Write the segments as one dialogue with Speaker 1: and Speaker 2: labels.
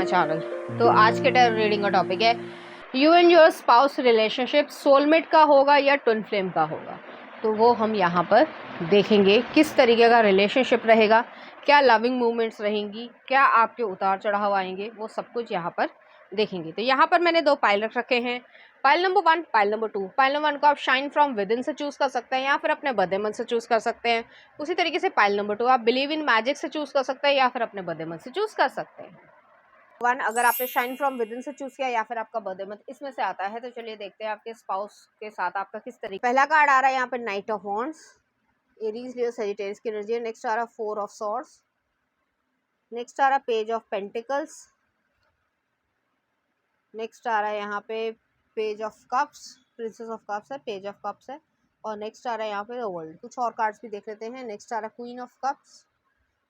Speaker 1: My channel. तो आज के टाइम रीडिंग का टॉपिक है you and your spouse relationship soulmate का होगा या ट्विन फ्लेम का होगा। तो वो हम यहाँ पर देखेंगे किस तरीके का रिलेशनशिप रहेगा, क्या लविंग मूवमेंट्स रहेंगी, क्या आपके उतार चढ़ाव आएंगे, वो सब कुछ यहाँ पर देखेंगे। तो यहाँ पर मैंने दो पाइल रख रखे हैं, pile number 1, pile number 2। Pile number 1 को आप शाइन फ्रॉम विद इन से चूज कर सकते हैं या फिर अपने बर्थडे मंथ से चूज कर सकते हैं। उसी तरीके से पाइल नंबर 2 आप बिलीव इन मैजिक से चूज कर सकते हैं या फिर अपने बर्थडे मंथ से चूज कर सकते हैं। 1 अगर आपने शाइन फ्रॉम विद इन से चूज किया या फिर आपका बर्थडे मंथ इसमें से आता है। तो चलिए देखते हैं आपके स्पाउस के साथ आपका किस तरीके। पहला कार्ड आ रहा है यहाँ पे night of wands, Aries Leo Sagittarius की एनर्जी। नेक्स्ट आ रहा है 4 ऑफ सॉर्ड्स। नेक्स्ट आ रहा है पेज ऑफ पेंटिकल्स। नेक्स्ट आ रहा है यहाँ पे page of cups, princess of cups है, पेज ऑफ कप्स है। और नेक्स्ट आ रहा है यहाँ पे द वर्ल्ड। कुछ और कार्ड्स भी देख लेते हैं। नेक्स्ट आ रहा है क्वीन ऑफ कप्स।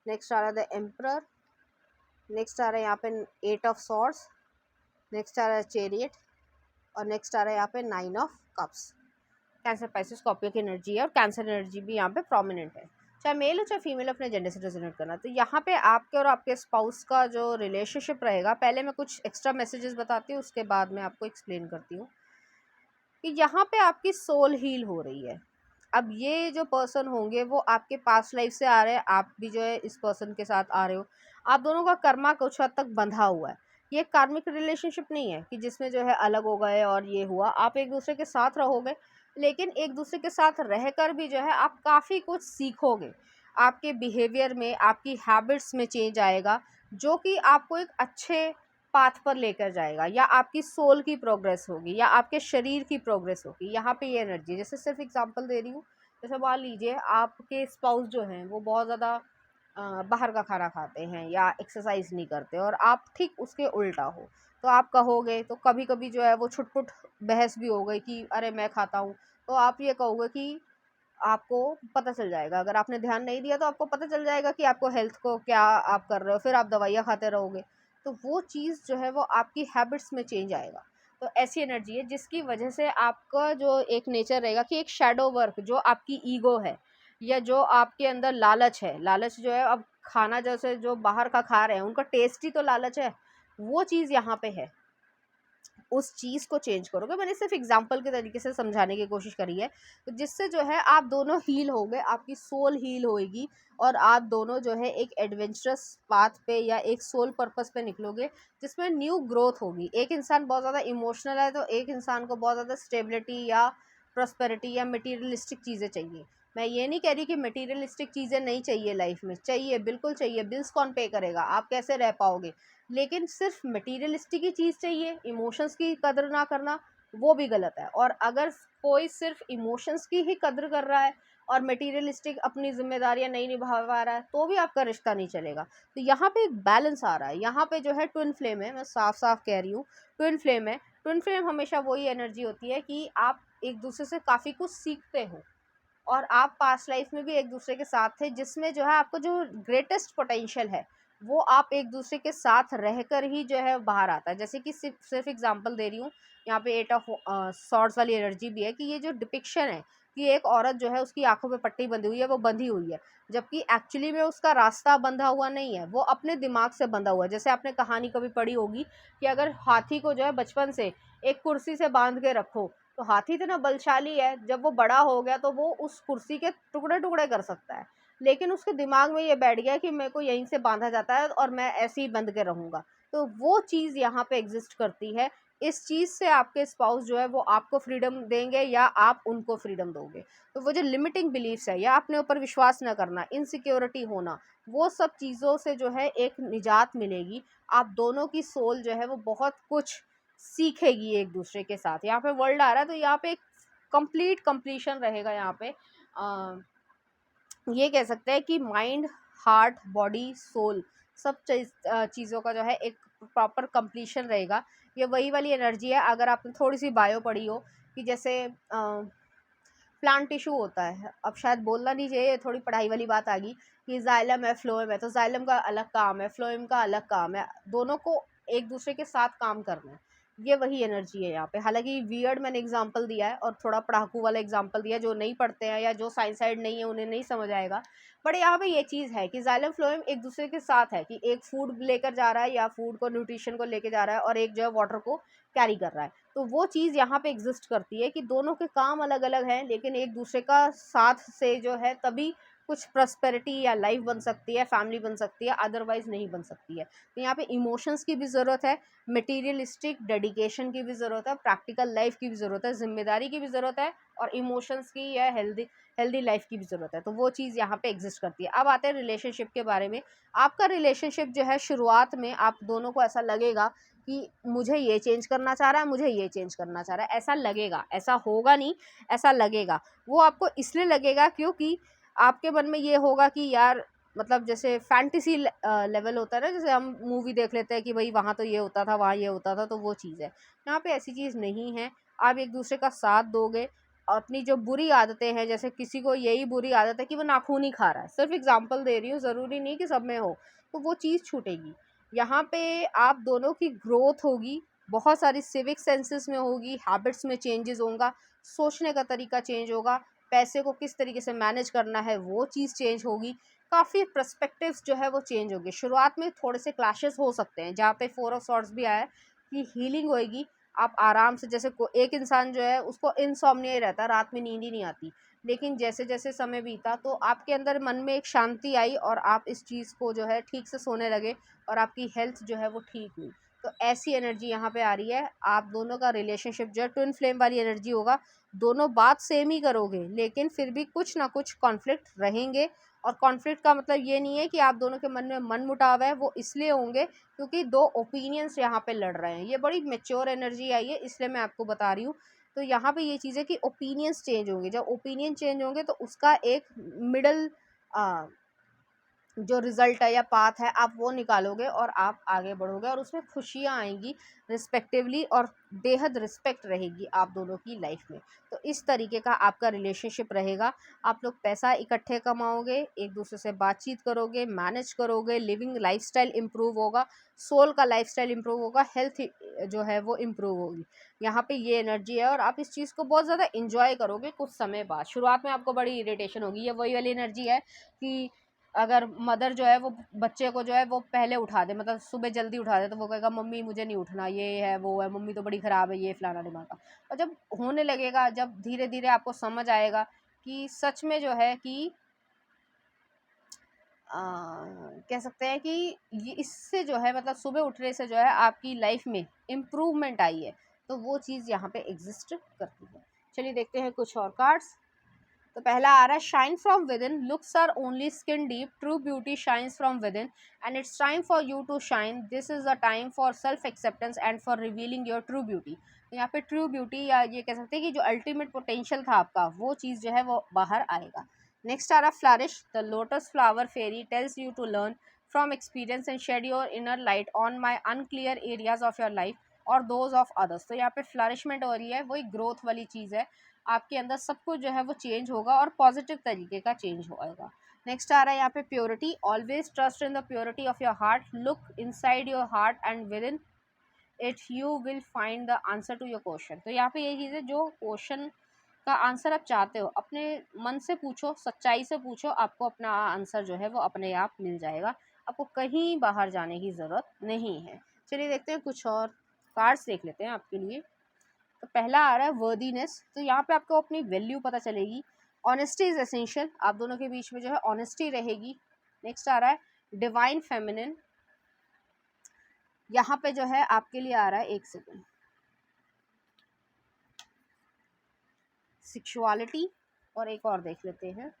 Speaker 1: नेक्स्ट आ रहा है द एम्परर। नेक्स्ट आ रहा है यहाँ पे 8 ऑफ सॉर्ड्स। नेक्स्ट आ रहा है चैरियट। और नेक्स्ट आ रहा है यहाँ पे 9 of cups. Cancer Pisces Scorpio की एनर्जी है और कैंसर एनर्जी भी यहाँ पे प्रोमिनेंट है, चाहे मेल हो चाहे फीमेल, अपने जेंडर से रेजोनेट करना। तो यहाँ पे आपके और आपके स्पाउस का जो रिलेशनशिप रहेगा, पहले मैं कुछ एक्स्ट्रा मैसेजेस बताती हूँ, उसके बाद मैं आपको एक्सप्लेन करती हूँ कि यहाँ पे आपकी सोल हील हो रही है। अब ये जो पर्सन होंगे वो आपके पास्ट लाइफ से आ रहे हैं, आप भी जो है इस पर्सन के साथ आ रहे हो। आप दोनों का कर्मा कुछ हद तक बंधा हुआ है। ये कार्मिक रिलेशनशिप नहीं है कि जिसमें जो है अलग हो गए और ये हुआ। आप एक दूसरे के साथ रहोगे, लेकिन एक दूसरे के साथ रहकर भी जो है आप काफ़ी कुछ सीखोगे। आपके बिहेवियर में, आपकी हैबिट्स में चेंज आएगा, जो कि आपको एक अच्छे पाथ पर लेकर जाएगा, या आपकी सोल की प्रोग्रेस होगी या आपके शरीर की प्रोग्रेस होगी। यहाँ पे ये एनर्जी, जैसे सिर्फ एग्जांपल दे रही हूँ, जैसे मान लीजिए आपके स्पाउस जो हैं वो बहुत ज़्यादा बाहर का खाना खाते हैं या एक्सरसाइज नहीं करते और आप ठीक उसके उल्टा हो, तो आप कहोगे, तो कभी कभी जो है वो छुटपुट बहस भी हो गई कि अरे मैं खाता हूँ। तो आप ये कहोगे कि आपको पता चल जाएगा, अगर आपने ध्यान नहीं दिया तो आपको पता चल जाएगा कि आपको हेल्थ को क्या आप कर रहे हो, फिर आप दवाइयाँ खाते रहोगे। तो वो चीज़ जो है वो आपकी हैबिट्स में चेंज आएगा। तो ऐसी एनर्जी है जिसकी वजह से आपका जो एक नेचर रहेगा कि एक शैडो वर्क, जो आपकी ईगो है या जो आपके अंदर लालच है, लालच जो है, अब खाना जैसे जो बाहर का खा रहे हैं उनका टेस्ट ही तो लालच है, वो चीज़ यहाँ पे है। उस चीज़ को चेंज करोगे। मैंने सिर्फ एग्जांपल के तरीके से समझाने की कोशिश करी है, तो जिससे जो है आप दोनों हील हो गए, आपकी सोल हील होएगी और आप दोनों जो है एक एडवेंचरस पाथ पे या एक सोल पर्पस पे निकलोगे, जिसमें न्यू ग्रोथ होगी। एक इंसान बहुत ज़्यादा इमोशनल है तो एक इंसान को बहुत ज़्यादा स्टेबिलिटी या प्रॉस्पेरिटी या मटीरियलिस्टिक चीज़ें चाहिए। मैं ये नहीं कह रही कि मटीरियलिस्टिक चीज़ें नहीं चाहिए, लाइफ में चाहिए, बिल्कुल चाहिए। बिल्स कौन पे करेगा, आप कैसे रह पाओगे? लेकिन सिर्फ मटीरियलिस्टिक ही चीज़ चाहिए, इमोशंस की कदर ना करना वो भी गलत है। और अगर कोई सिर्फ इमोशंस की ही कदर कर रहा है और मटीरियलिस्टिक अपनी जिम्मेदारियां नहीं निभा पा रहा है, तो भी आपका रिश्ता नहीं चलेगा। तो यहाँ पे एक बैलेंस आ रहा है। यहाँ पे जो है ट्विन फ्लेम है, मैं साफ साफ कह रही हूँ, ट्विन फ्लेम है। ट्विन फ्लेम हमेशा वही एनर्जी होती है कि आप एक दूसरे से काफ़ी कुछ सीखते हो और आप पास्ट लाइफ में भी एक दूसरे के साथ थे, जिसमें जो है आपको जो ग्रेटेस्ट पोटेंशियल है वो आप एक दूसरे के साथ रहकर ही जो है बाहर आता है। जैसे कि सिर्फ एग्जांपल दे रही हूँ, यहाँ पे 8 ऑफ सॉर्ड्स वाली एनर्जी भी है कि ये जो डिपिक्शन है कि एक औरत जो है उसकी आंखों पे पट्टी बंधी हुई है, वो बंधी हुई है, जबकि एक्चुअली में उसका रास्ता बंधा हुआ नहीं है, वो अपने दिमाग से बंधा हुआ है। जैसे आपने कहानी कभी पढ़ी होगी कि अगर हाथी को जो है बचपन से एक कुर्सी से बांध के रखो, तो हाथी इतना बलशाली है, जब वो बड़ा हो गया तो वो उस कुर्सी के टुकड़े टुकड़े कर सकता है, लेकिन उसके दिमाग में ये बैठ गया कि मेरे को यहीं से बांधा जाता है और मैं ऐसे ही बंध के रहूँगा। तो वो चीज़ यहाँ पे एग्जिस्ट करती है। इस चीज़ से आपके स्पाउस जो है वो आपको फ्रीडम देंगे या आप उनको फ्रीडम दोगे। तो वो जो लिमिटिंग बिलीफ्स है या अपने ऊपर विश्वास न करना, इनसिक्योरिटी होना, वो सब चीज़ों से जो है एक निजात मिलेगी। आप दोनों की सोल जो है वो बहुत कुछ सीखेगी एक दूसरे के साथ। यहाँ पे वर्ल्ड आ रहा है तो यहाँ पे एक कंप्लीट कंप्लीशन रहेगा। यहाँ पे ये कह सकते हैं कि माइंड, हार्ट, बॉडी, सोल सब चीज़ों का जो है एक प्रॉपर कंप्लीशन रहेगा। ये वही वाली एनर्जी है, अगर आपने थोड़ी सी बायो पढ़ी हो कि जैसे प्लांट टिश्यू होता है, अब शायद बोलना नहीं चाहिए, थोड़ी पढ़ाई वाली बात आ गई कि जाइलम है, फ्लोएम है, तो जाइलम का अलग काम है, फ्लोएम का अलग काम है, दोनों को एक दूसरे के साथ काम करना है। ये वही एनर्जी है यहाँ पे। हालांकि वियर्ड मैंने एग्जांपल दिया है और थोड़ा पढ़ाकू वाला एग्जांपल दिया है, जो नहीं पढ़ते हैं या जो साइंस साइड नहीं है उन्हें नहीं समझ आएगा। बट यहाँ पे ये चीज़ है कि जाइलम फ्लोएम एक दूसरे के साथ है, कि एक फूड लेकर जा रहा है या फूड को न्यूट्रिशन को लेकर जा रहा है, और एक जो है वाटर को कैरी कर रहा है। तो वो चीज़ यहाँ पे एग्जिस्ट करती है कि दोनों के काम अलग अलग हैं, लेकिन एक दूसरे का साथ से जो है तभी कुछ प्रॉस्पेरिटी या लाइफ बन सकती है, फैमिली बन सकती है, अदरवाइज नहीं बन सकती है। तो यहाँ पे इमोशंस की भी ज़रूरत है, मटेरियलिस्टिक डेडिकेशन की भी ज़रूरत है, प्रैक्टिकल लाइफ की भी ज़रूरत है, जिम्मेदारी की भी ज़रूरत है, और इमोशंस की या हेल्दी लाइफ की भी ज़रूरत है। तो वो चीज़ यहाँ पे एग्जिस्ट करती है। अब आते हैं रिलेशनशिप के बारे में। आपका रिलेशनशिप जो है शुरुआत में आप दोनों को ऐसा लगेगा कि मुझे ये चेंज करना चाह रहा है, मुझे ये चेंज करना चाह रहा है, ऐसा लगेगा, ऐसा होगा नहीं, ऐसा लगेगा। वो आपको इसलिए लगेगा क्योंकि आपके मन में ये होगा कि यार, मतलब जैसे फैंटेसी लेवल होता है ना, जैसे हम मूवी देख लेते हैं कि भाई वहाँ तो ये होता था, वहाँ ये होता था, तो वो चीज़ है। यहाँ पे ऐसी चीज़ नहीं है। आप एक दूसरे का साथ दोगे, अपनी जो बुरी आदतें हैं, जैसे किसी को यही बुरी आदत है कि वो नाखून ही खा रहा है, सिर्फ एग्जांपल दे रही हूँ, ज़रूरी नहीं कि सब में हो, तो वो चीज़ छूटेगी। यहाँ पे आप दोनों की ग्रोथ होगी, बहुत सारी सिविक सेंसेस में होगी, हैबिट्स में चेंजेस होगा, सोचने का तरीका चेंज होगा, पैसे को किस तरीके से मैनेज करना है वो चीज़ चेंज होगी, काफ़ी पर्सपेक्टिव्स जो है वो चेंज होगी। शुरुआत में थोड़े से क्लैशेस हो सकते हैं, जहाँ पे 4 ऑफ सॉर्ड्स भी आया है कि हीलिंग होएगी। आप आराम से, जैसे एक इंसान जो है उसको इनसोम्निया ही रहता है, रात में नींद ही नहीं आती, लेकिन जैसे जैसे समय बीता तो आपके अंदर मन में एक शांति आई और आप इस चीज़ को जो है ठीक से सोने लगे, और आपकी हेल्थ जो है वो ठीक हुई। तो ऐसी एनर्जी यहाँ पे आ रही है। आप दोनों का रिलेशनशिप जो है ट्विन फ्लेम वाली एनर्जी होगा। दोनों बात सेम ही करोगे, लेकिन फिर भी कुछ ना कुछ कॉन्फ्लिक्ट रहेंगे। और कॉन्फ्लिक्ट का मतलब ये नहीं है कि आप दोनों के मन में मनमुटाव है, वो इसलिए होंगे क्योंकि दो ओपिनियंस यहाँ पे लड़ रहे हैं। ये बड़ी मैच्योर एनर्जी आई है, इसलिए मैं आपको बता रही हूँ। तो यहाँ पे ये चीज़ है कि ओपिनियंस चेंज होंगे। जब ओपिनियन चेंज होंगे तो उसका एक मिडल जो रिज़ल्ट है या पाथ है, आप वो निकालोगे और आप आगे बढ़ोगे, और उसमें खुशियाँ आएंगी रिस्पेक्टिवली, और बेहद रिस्पेक्ट रहेगी आप दोनों की लाइफ में। तो इस तरीके का आपका रिलेशनशिप रहेगा। आप लोग पैसा इकट्ठे कमाओगे, एक दूसरे से बातचीत करोगे, मैनेज करोगे, लिविंग लाइफस्टाइल इम्प्रूव होगा, सोल का लाइफस्टाइल इम्प्रूव होगा, हेल्थ जो है वो इम्प्रूव होगी। यहाँ पे ये एनर्जी है, और आप इस चीज़ को बहुत ज़्यादा इंजॉय करोगे कुछ समय बाद। शुरुआत में आपको बड़ी इरिटेशन होगी, ये वही वाली एनर्जी है कि अगर मदर जो है वो बच्चे को जो है वो पहले उठा दे, मतलब सुबह जल्दी उठा दे, तो वो कहेगा मम्मी मुझे नहीं उठना, ये है वो है, मम्मी तो बड़ी ख़राब है, ये फलाना ढिमाका। और जब होने लगेगा, जब धीरे धीरे आपको समझ आएगा कि सच में जो है कि कह सकते हैं कि ये इससे जो है, मतलब सुबह उठने से जो है आपकी लाइफ में इम्प्रूवमेंट आई है, तो वो चीज़ यहाँ पे एग्जिस्ट करती है। चलिए देखते हैं कुछ और कार्ड्स। तो पहला आ रहा है shine from within, looks are only skin deep, true beauty shines from within, and it's time for you to shine, this is the time for self acceptance and for revealing your true beauty. तो यहाँ पे true beauty, या ये कह सकते हैं कि जो अल्टीमेट पोटेंशियल था आपका, वो चीज़ जो है वो बाहर आएगा। नेक्स्ट आ रहा flourish, the lotus flower fairy tells you to learn from experience and shed your inner light on my unclear areas of your life और दोज ऑफ अदर्स। तो यहाँ पे फ्लरिशमेंट हो रही है, वही ग्रोथ वाली चीज़ है। आपके अंदर सब कुछ जो है वो चेंज होगा, और पॉजिटिव तरीके का चेंज होएगा। नेक्स्ट आ रहा है यहाँ पे purity, always trust in the purity of your heart, look inside your heart and within it you will find the answer to your question. तो यहाँ पे यही चीज़ है, जो क्वेश्चन का आंसर आप चाहते हो अपने मन से पूछो, सच्चाई से पूछो, आपको अपना आंसर जो है वो अपने आप मिल जाएगा। आपको कहीं बाहर जाने की ज़रूरत नहीं है। चलिए देखते हैं कुछ और कार्ड्स देख लेते हैं आपके लिए। तो पहला आ रहा है वर्दीनेस, तो यहाँ पे आपको अपनी वैल्यू पता चलेगी। ऑनेस्टी इज एसेंशियल, आप दोनों के बीच में जो है ऑनेस्टी रहेगी। नेक्स्ट आ रहा है डिवाइन फेमिनिन, यहाँ पे जो है आपके लिए आ रहा है, एक सेकेंड, सेक्सुअलिटी, और एक और देख लेते हैं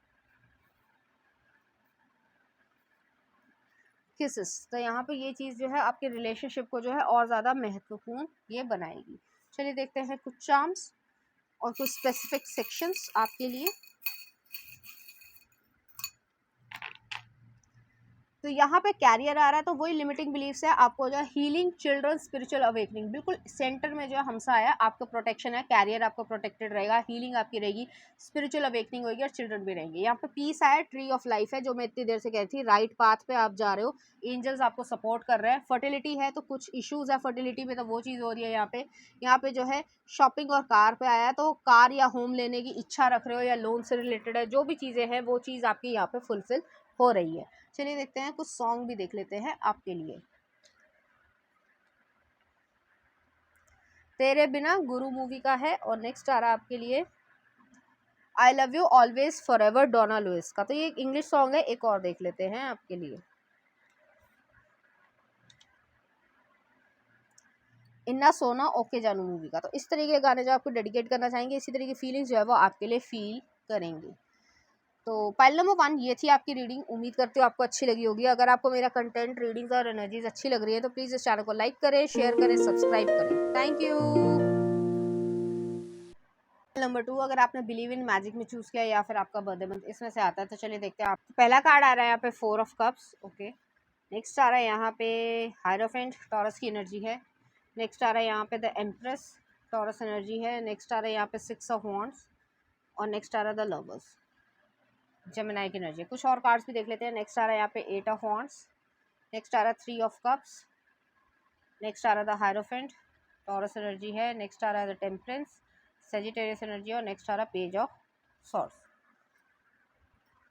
Speaker 1: किसेस। तो यहाँ पे ये चीज़ जो है आपके रिलेशनशिप को जो है और ज़्यादा महत्वपूर्ण ये बनाएगी। चलिए देखते हैं कुछ चार्म्स और कुछ स्पेसिफिक सेक्शंस आपके लिए। तो यहाँ पे कैरियर आ रहा है, तो वही लिमिटिंग बिलीफ्स है। आपको जो है हीलिंग चिल्ड्रन स्पिरिचुअल अवेकनिंग, बिल्कुल सेंटर में जो है हमसा आया, आपका प्रोटेक्शन है, कैरियर आपका प्रोटेक्टेड रहेगा, हीलिंग आपकी रहेगी, स्पिरिचुअल अवेकनिंग होगी और चिल्ड्रन भी रहेंगे। यहाँ पे पीस आया, ट्री ऑफ लाइफ है, जो मैं इतनी देर से कहती थी, राइट पाथ पे आप जा रहे हो, एंजल्स आपको सपोर्ट कर रहे हैं। फर्टिलिटी है, तो कुछ इश्यूज है फर्टिलिटी में, तो वो चीज़ हो रही है यहाँ पे। यहाँ पे जो है शॉपिंग और कार पे आया है, तो कार या होम लेने की इच्छा रख रहे हो या लोन से रिलेटेड है, जो भी चीज़ें हैं वो चीज़ आपकी यहाँ पे फुलफिल हो रही है। चलिए देखते हैं, कुछ सॉन्ग भी देख लेते हैं आपके लिए। तेरे बिना गुरु मूवी का है, और नेक्स्ट आ रहा है आपके लिए I love you always forever Donna Lewis का। तो ये एक इंग्लिश सॉन्ग है, एक और देख लेते हैं आपके लिए, इन्ना सोना ओके जानू मूवी का। तो इस तरीके के गाने जो आपको डेडिकेट करना चाहेंगे, इसी तरीके की फीलिंग्स जो है वो आपके लिए फील करेंगे। तो पाइल नंबर 1 ये थी आपकी रीडिंग। उम्मीद करती हूँ आपको अच्छी लगी होगी। अगर आपको मेरा कंटेंट, रीडिंग्स और एनर्जीज अच्छी लग रही है तो प्लीज़ इस चैनल को लाइक करें, शेयर करें, सब्सक्राइब करें। Thank you. नंबर 2, अगर आपने बिलीव इन मैजिक में चूज किया या फिर आपका बर्थडे मंथ इसमें से आता है, तो चलिए देखते हैं। आप पहला कार्ड आ रहा है यहाँ पे 4 ऑफ कप्स। ओके, नेक्स्ट आ रहा है यहाँ पे हायरोफेंट, टॉरस की एनर्जी है। नेक्स्ट आ रहा है यहाँ पे द एम्प्रेस, टॉरस एनर्जी है। नेक्स्ट आ रहा है यहाँ पे 6 ऑफ वॉन्ड्स, और नेक्स्ट आ रहा है द लवर्स, जेमिनी की एनर्जी। कुछ और कार्ड्स भी देख लेते हैं। नेक्स्ट आ रहा है यहाँ पे 8 ऑफ वॉन्ड्स, नेक्स्ट आ रहा है 3 ऑफ कप्स, नेक्स्ट आ रहा है द हायरोफेंट, टॉरस एनर्जी है। नेक्स्ट आ रहा है द टेम्परेंस, सेजिटेरियस एनर्जी, और नेक्स्ट आ रहा है पेज ऑफ सॉर्ड्स।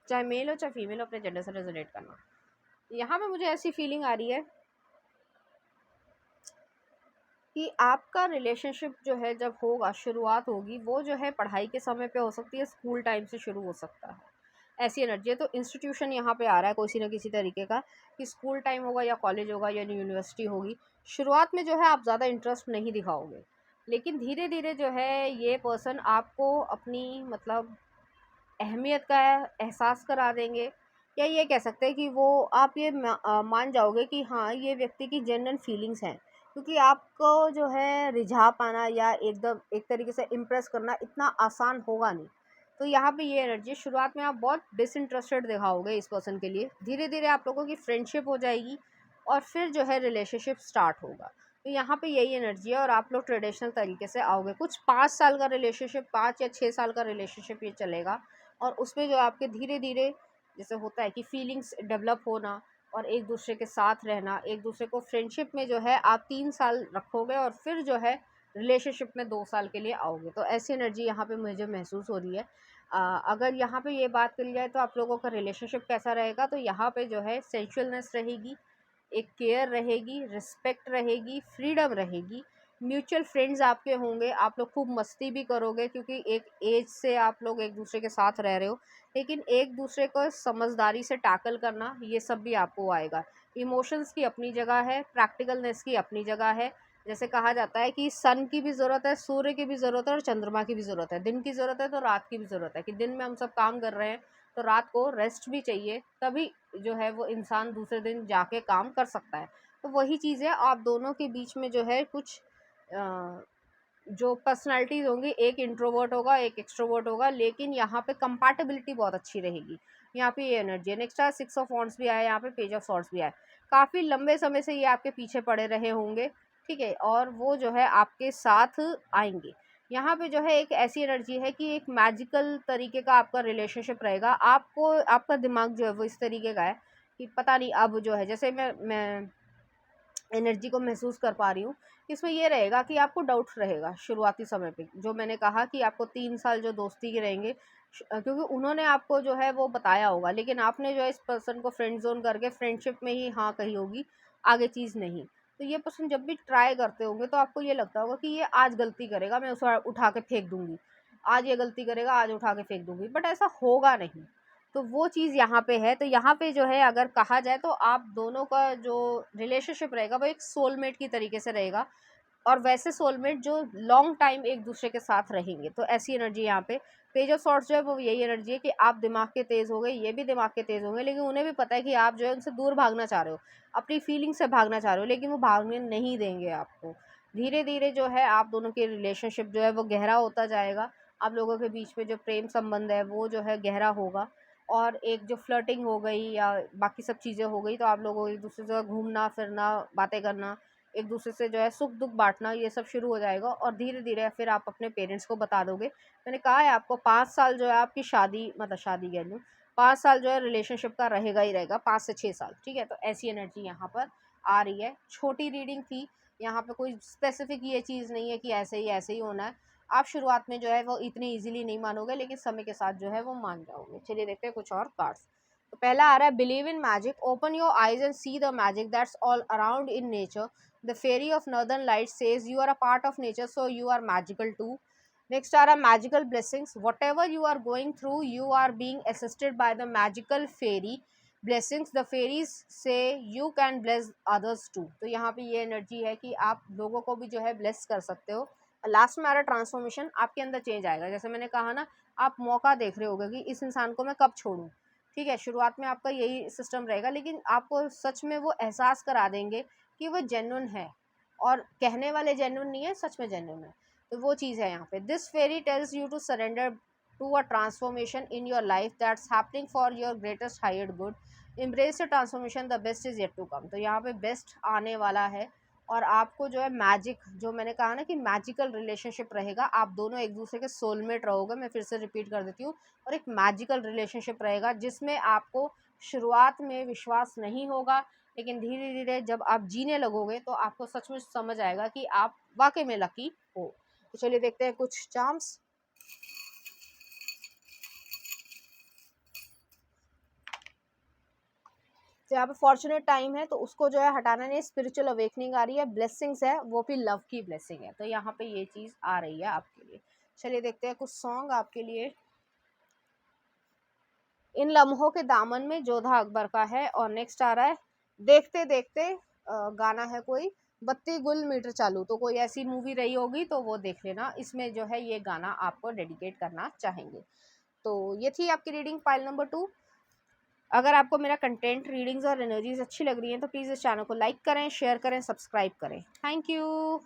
Speaker 1: चाहे मेल हो चाहे फीमेल हो, अपने जेंडर से रेजोनेट करना। यहाँ पे मुझे ऐसी फीलिंग आ रही है कि आपका रिलेशनशिप जो है जब होगा, शुरुआत होगी, वो जो है पढ़ाई के समय पे हो सकती है, स्कूल टाइम से शुरू हो सकता है, ऐसी एनर्जी है। तो इंस्टीट्यूशन यहाँ पे आ रहा है किसी न किसी तरीके का, कि स्कूल टाइम होगा या कॉलेज होगा या यूनिवर्सिटी होगी। शुरुआत में जो है आप ज़्यादा इंटरेस्ट नहीं दिखाओगे, लेकिन धीरे धीरे जो है ये पर्सन आपको अपनी मतलब अहमियत का एहसास करा देंगे, या ये कह सकते हैं कि वो आप ये मान जाओगे कि हाँ, ये व्यक्ति की जेन्युइन फीलिंग्स हैं, क्योंकि आपको जो है रिझा पाना या एकदम एक तरीके से इम्प्रेस करना इतना आसान होगा नहीं। तो यहाँ पे ये एनर्जी, शुरुआत में आप बहुत डिसइंटरेस्टेड दिखाओगे इस पर्सन के लिए, धीरे धीरे आप लोगों की फ्रेंडशिप हो जाएगी और फिर जो है रिलेशनशिप स्टार्ट होगा। तो यहाँ पे यही एनर्जी है, और आप लोग ट्रेडिशनल तरीके से आओगे। कुछ 5 साल का रिलेशनशिप, 5 या 6 साल का रिलेशनशिप ये चलेगा, और उसमें जो आपके धीरे धीरे जैसे होता है कि फीलिंग्स डेवलप होना और एक दूसरे के साथ रहना, एक दूसरे को फ्रेंडशिप में जो है आप 3 साल रखोगे और फिर जो है रिलेशनशिप में 2 साल के लिए आओगे। तो ऐसी एनर्जी यहाँ पे मुझे महसूस हो रही है। अगर यहाँ पे ये बात करी जाए तो आप लोगों का रिलेशनशिप कैसा रहेगा, तो यहाँ पे जो है सेंशुअलनेस रहेगी, एक केयर रहेगी, रिस्पेक्ट रहेगी, फ्रीडम रहेगी, म्यूचुअल फ्रेंड्स आपके होंगे, आप लोग खूब मस्ती भी करोगे, क्योंकि एक एज से आप लोग एक दूसरे के साथ रह रहे हो, लेकिन एक दूसरे को समझदारी से टैकल करना, ये सब भी आपको आएगा। इमोशंस की अपनी जगह है, प्रैक्टिकलनेस की अपनी जगह है। जैसे कहा जाता है कि सन की भी ज़रूरत है, सूर्य की भी ज़रूरत है, और चंद्रमा की भी ज़रूरत है। दिन की ज़रूरत है तो रात की भी ज़रूरत है, कि दिन में हम सब काम कर रहे हैं तो रात को रेस्ट भी चाहिए, तभी जो है वो इंसान दूसरे दिन जाके काम कर सकता है। तो वही चीज़ है, आप दोनों के बीच में जो है कुछ जो पर्सनालिटीज़ होंगी, एक इंट्रोवर्ट होगा, एक एक्सट्रोवर्ट होगा, लेकिन यहाँ पे कंपैटिबिलिटी बहुत अच्छी रहेगी। यहाँ पे ये एनर्जी है। नेक्स्ट 6 ऑफ वॉन्ड्स भी आया, यहाँ पे पेज ऑफ सॉर्ड्स भी आया। काफ़ी लंबे समय से ये आपके पीछे पड़े रहे होंगे, ठीक है, और वो जो है आपके साथ आएंगे। यहाँ पे जो है एक ऐसी एनर्जी है कि एक मैजिकल तरीके का आपका रिलेशनशिप रहेगा। आपको आपका दिमाग जो है वो इस तरीके का है कि पता नहीं, अब जो है जैसे मैं एनर्जी को महसूस कर पा रही हूँ, इसमें ये रहेगा कि आपको डाउट रहेगा शुरुआती समय पे। जो मैंने कहा कि आपको 3 साल जो दोस्ती के रहेंगे, क्योंकि उन्होंने आपको जो है वो बताया होगा, लेकिन आपने जो है इस पर्सन को फ्रेंड जोन करके फ्रेंडशिप में ही हाँ कही होगी, आगे चीज़ नहीं। तो ये पर्सन जब भी ट्राई करते होंगे तो आपको ये लगता होगा कि ये आज गलती करेगा, मैं उसे उठा के फेंक दूंगी, आज ये गलती करेगा, आज उठा के फेंक दूंगी, बट ऐसा होगा नहीं। तो वो चीज़ यहाँ पे है। तो यहाँ पे जो है अगर कहा जाए तो आप दोनों का जो रिलेशनशिप रहेगा वो एक सोलमेट की तरीके से रहेगा, और वैसे सोलमेट जो लॉन्ग टाइम एक दूसरे के साथ रहेंगे। तो ऐसी एनर्जी यहाँ पे। पेज ऑफ सॉर्ड्स जो है वो यही एनर्जी है कि आप दिमाग के तेज़ हो गए, ये भी दिमाग के तेज़ होंगे, लेकिन उन्हें भी पता है कि आप जो है उनसे दूर भागना चाह रहे हो, अपनी फीलिंग से भागना चाह रहे हो, लेकिन वो भागने नहीं देंगे आपको। धीरे धीरे जो है आप दोनों के रिलेशनशिप जो है वो गहरा होता जाएगा। आप लोगों के बीच में जो प्रेम संबंध है वो जो है गहरा होगा। और एक जो फ्लर्टिंग हो गई या बाकी सब चीज़ें हो गई, तो आप लोगों को एक दूसरे से घूमना फिरना, बातें करना, एक दूसरे से जो है सुख दुख बांटना, ये सब शुरू हो जाएगा। और धीरे धीरे फिर आप अपने पेरेंट्स को बता दोगे। मैंने कहा है आपको 5 साल जो है आपकी शादी, मतलब शादी कह लूँ, 5 साल जो है रिलेशनशिप का रहेगा ही रहेगा, 5 से 6 साल, ठीक है। तो ऐसी एनर्जी यहाँ पर आ रही है। छोटी रीडिंग थी, यहाँ पे कोई स्पेसिफिक ये चीज़ नहीं है कि ऐसे ही होना है। आप शुरुआत में जो है वो इतनी इजीली नहीं मानोगे, लेकिन समय के साथ जो है वो मान जाओगे। चलिए देखते हैं कुछ और कार्ड्स। तो पहला आ रहा है believe in magic, open your eyes and see the magic that's all around in nature. The fairy of northern light says you are a part of nature, so you are magical too. Next आ रहा है magical blessings, whatever you are going through you are being assisted by the magical fairy blessings, the fairies say you can bless others too. तो यहाँ पे ये energy है कि आप लोगों को भी जो है ब्लेस कर सकते हो। लास्ट में आ रहा ट्रांसफॉर्मेशन, आपके अंदर चेंज आएगा। जैसे मैंने कहा ना, आप मौका देख रहे होगे कि इस इंसान को मैं कब छोड़ूं, ठीक है। शुरुआत में आपका यही सिस्टम रहेगा, लेकिन आपको सच में वो एहसास करा देंगे कि वो जेन्युइन है, और कहने वाले जेन्युइन नहीं है, सच में जेन्युइन है। तो वो चीज़ है यहाँ पे। This fairy tells you to surrender to a transformation in your life that's happening for your greatest higher good. Embrace the transformation, the best is yet to come. तो यहाँ पे बेस्ट आने वाला है, और आपको जो है मैजिक, जो मैंने कहा ना कि मैजिकल रिलेशनशिप रहेगा, आप दोनों एक दूसरे के सोलमेट रहोगे। मैं फिर से रिपीट कर देती हूँ। और एक मैजिकल रिलेशनशिप रहेगा जिसमें आपको शुरुआत में विश्वास नहीं होगा, लेकिन धीरे धीरे जब आप जीने लगोगे तो आपको सचमुच समझ आएगा कि आप वाकई में लकी हो। तो चलिए देखते हैं कुछ चार्म्स। तो यहाँ पे फॉर्चुनेट टाइम है, तो उसको जो है हटाना नहीं, स्पिरिचुअल अवेकनिंग आ रही है, ब्लेसिंग्स है, वो भी लव की ब्लेसिंग है। तो यहाँ पे ये चीज़ आ रही है आपके लिए। चलिए देखते हैं कुछ सॉन्ग आपके लिए। इन लम्हों के दामन में जोधा अकबर का है। और नेक्स्ट आ रहा है देखते देखते, गाना है कोई बत्ती गुल मीटर चालू। तो कोई ऐसी मूवी रही होगी तो वो देख लेना, इसमें जो है ये गाना आपको डेडिकेट करना चाहेंगे। तो ये थी आपकी रीडिंग पाइल नंबर 2। अगर आपको मेरा कंटेंट, रीडिंग्स और एनर्जीज अच्छी लग रही हैं तो प्लीज़ इस चैनल को लाइक करें, शेयर करें, सब्सक्राइब करें। Thank you.